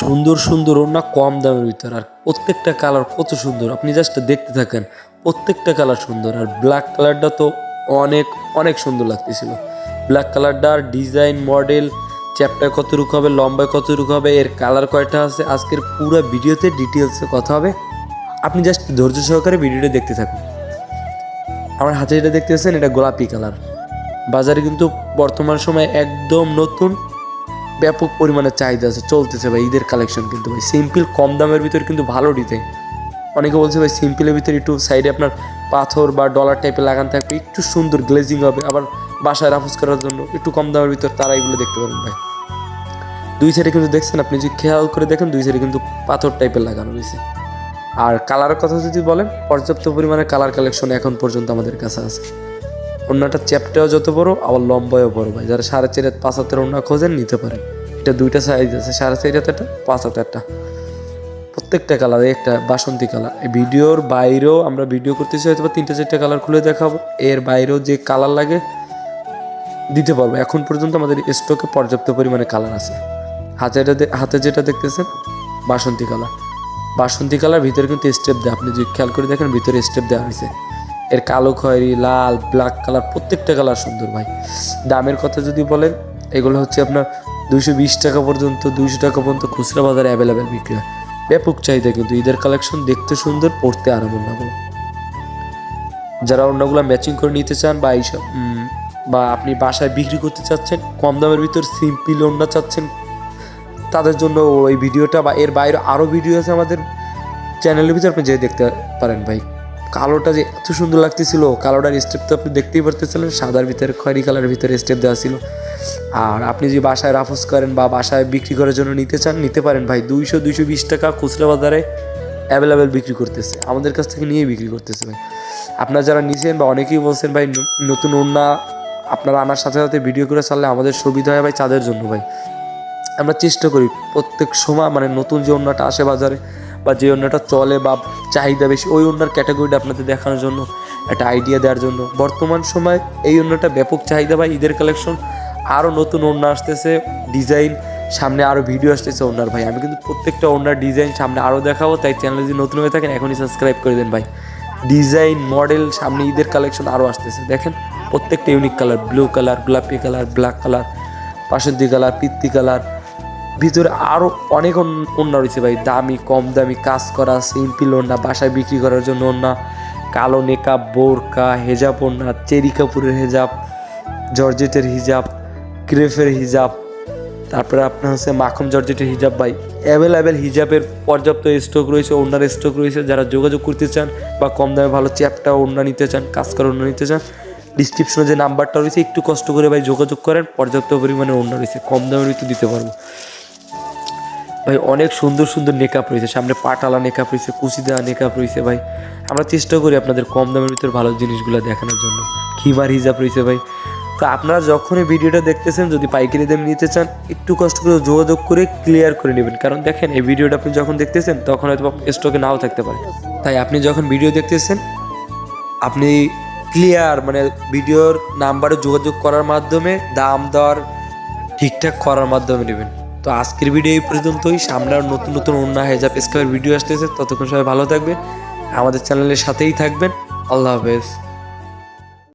সুন্দর সুন্দর ওড়না কম দামের ভিতর, আর প্রত্যেকটা কালার কত সুন্দর, আপনি জাস্ট দেখতে থাকেন। প্রত্যেকটা কালার সুন্দর। আর ব্ল্যাক কালারটা তো অনেক অনেক সুন্দর লাগতেছিল। ব্ল্যাক কালারটার ডিজাইন, মডেল, চ্যাপ্টার কতটুকু হবে, লম্বায় কতটুকু হবে, এর কালার কয়টা আছে, আজকের পুরো ভিডিওতে ডিটেলসে কথা হবে। আপনি জাস্ট ধৈর্য সহকারে ভিডিওটা দেখতে থাকুন। আমার হাতে যেটা দেখতেছেন এটা গোলাপি কালার। বাজারে কিন্তু বর্তমান সময়ে একদম নতুন, ব্যাপক পরিমাণে চাহিদা আছে, চলতেছে ভাই ঈদের কালেকশন। কিন্তু ভাই সিম্পল কম দামের ভিতর কিন্তু ভালো ডিজাইন। অনেকে বলছে ভাই সিম্পলের ভিতরে একটু সাইডে আপনার পাথর বা ডলার টাইপের লাগানো থাকবে, একটু সুন্দর গ্লেজিং হবে, আবার বাসায় রাফুজ করার জন্য একটু কম দামের ভিতর, তারা এগুলো দেখতে পারেন ভাই। দুই সাইডে কিন্তু দেখছেন, আপনি যদি খেয়াল করে দেখেন দুই সাইডে কিন্তু পাথর টাইপের লাগানো রয়েছে। আর কালারের কথা যদি বলেন, পর্যাপ্ত পরিমাণে কালার কালেকশন এখন পর্যন্ত আমাদের কাছে আছে। ওড়নাটা চ্যাপটাও যত বড়, আবার লম্বায়ও বড় ভাই। যারা 4.5 5 হাতের ওড়না খোঁজেন নিতে পারেন। এটা দুইটা সাইজ আছে, 4.5 হাতেরটা, 5 হাতেরটা। প্রত্যেকটা কালার, একটা বাসন্তী কালার। এই ভিডিওর বাইরেও আমরা ভিডিও করতেছি, হয়তো 3-4টা কালার খুলে দেখাবো। এর বাইরেও যে কালার লাগে দিতে পারবো। এখন পর্যন্ত আমাদের স্টকে পর্যাপ্ত পরিমাণে কালার আছে। হাতে যেটা দেখতেছেন বাসন্তী কালার। বাসন্তী কালার ভিতরে কিন্তু স্টেপ দেওয়া, আপনি যদি খেয়াল করে দেখেন ভিতরে স্টেপ দেওয়া হয়েছে। এর কালো, খয়েরি, লাল, ব্ল্যাক কালার, প্রত্যেকটা কালার সুন্দর ভাই। দামের কথা যদি বলেন, এগুলো হচ্ছে আপনার 220 টাকা পর্যন্ত, 200 টাকা পর্যন্ত খুচরা বাজারে অ্যাভেলেবেল বিক্রি হয়। ব্যাপক চাহিদা কিন্তু ঈদের কালেকশন, দেখতে সুন্দর, পড়তে আরাম ওড়নাগুলো। যারা ওড়নাগুলো ম্যাচিং করে নিতে চান বা এইসব বা আপনি বাসায় বিক্রি করতে চাচ্ছেন, কম দামের ভিতর সিম্পল ওড়না চাচ্ছেন, তাদের জন্য ওই ভিডিওটা বা এর বাইরে আরও ভিডিও আছে আমাদের চ্যানেলের ভিতরে, আপনি যেয়ে দেখতে পারেন ভাই। কালোটা যে এত সুন্দর লাগতেছিল, কালোটার স্টেপ তো আপনি দেখতেই পারতেছিলেন, সাদার ভিতরে খয়েরি কালারের ভিতরে স্টেপ দেওয়া ছিল। আর আপনি যদি বাসায় রাফুজ করেন বা বাসায় বিক্রি করার জন্য নিতে চান, নিতে পারেন ভাই। 200-220 টাকা খুচরা বাজারে অ্যাভেলেবেল বিক্রি করতেছে, আমাদের কাছ থেকে নিয়েই বিক্রি করতেছে ভাই। আপনারা যারা নিছেন বা অনেকেই বলছেন ভাই নতুন ওড়না আপনারা আনার সাথে সাথে ভিডিও করে চাললে আমাদের সুবিধা হয় ভাই, তাদের জন্য ভাই আমরা চেষ্টা করি প্রত্যেক সময়, মানে নতুন যে ওড়নাটা আসে বাজারে বা যে ওড়নাটা চলে বা চাহিদা বেশি, ওই ওড়নার ক্যাটাগরিটা আপনাদের দেখানোর জন্য, একটা আইডিয়া দেওয়ার জন্য। বর্তমান সময় এই ওড়নাটা ব্যাপক চাহিদা ভাই। ঈদের কালেকশন, আরও নতুন ওড়না আসতেছে, ডিজাইন, সামনে আরও ভিডিও আসতেছে ওড়নার ভাই। আমি কিন্তু প্রত্যেকটা ওড়নার ডিজাইন সামনে আরও দেখাবো, তাই চ্যানেলে যদি নতুন হয়ে থাকেন এখনই সাবস্ক্রাইব করে দেন ভাই। ডিজাইন, মডেল, সামনে ঈদের কালেকশন আরও আসতেছে। দেখেন প্রত্যেকটা ইউনিক কালার, ব্লু কালার, গোলাপি কালার, ব্ল্যাক কালার, বাসন্তী কালার, পিত্তি কালার, ভিতরে আরও অনেক ওড়না রয়েছে ভাই। দামি, কম দামি, কাজ করা, সিম্পল ওড়না, বাসায় বিক্রি করার জন্য ওড়না, কালো নেকাব, বোরকা, হেজাব ওড়না, চেরি কাপুরের হেজাব, জর্জেটের হিজাব, ক্রেফের হিজাব, তারপরে আপনার হচ্ছে মাখন জর্জেটের হিজাব ভাই। অ্যাভেলেবেল হিজাবের পর্যাপ্ত স্টক রয়েছে, ওড়নার স্টক রয়েছে। যারা যোগাযোগ করতে চান বা কম দামে ভালো চ্যাপটা ওড়না নিতে চান, কাজ করা ওড়না নিতে চান, ডিসক্রিপশনে যে নাম্বারটা রয়েছে একটু কষ্ট করে ভাই যোগাযোগ করেন। পর্যাপ্ত পরিমাণে ওড়না রয়েছে, কম দামের ভিতরে দিতে পারবো ভাই। অনেক সুন্দর সুন্দর নেকআপ রয়েছে, সামনে পাটালা নেকআপ রয়েছে, কুচি দেওয়া নেকআপ রয়েছে ভাই। আমরা চেষ্টা করি আপনাদের কম দামের ভিতরে ভালো জিনিসগুলো দেখানোর জন্য। খিমার হিজাব রয়েছে ভাই। তো আপনারা যখনই ভিডিওটা দেখতেছেন, যদি পাইকারি দামে নিতে চান, একটু কষ্ট করে যোগাযোগ করে ক্লিয়ার করে নেবেন। কারণ দেখেন এই ভিডিওটা আপনি যখন দেখতেছেন তখন হয়তো স্টকে নাও থাকতে পারে। তাই আপনি যখন ভিডিও দেখতেছেন, আপনি ক্লিয়ার, মানে ভিডিওর নাম্বারে যোগাযোগ করার মাধ্যমে দাম দর ঠিকঠাক করার মাধ্যমে নেবেন। তো আজকের ভিডিও এই পর্যন্তই। সামনে আর নতুন নতুন ওড়না, হেজাব, স্কার্ফের ভিডিও আসতেছে। ততক্ষণ সবাই ভালো থাকবেন, আমাদের চ্যানেলের সাথেই থাকবেন। আল্লাহ হাফেজ।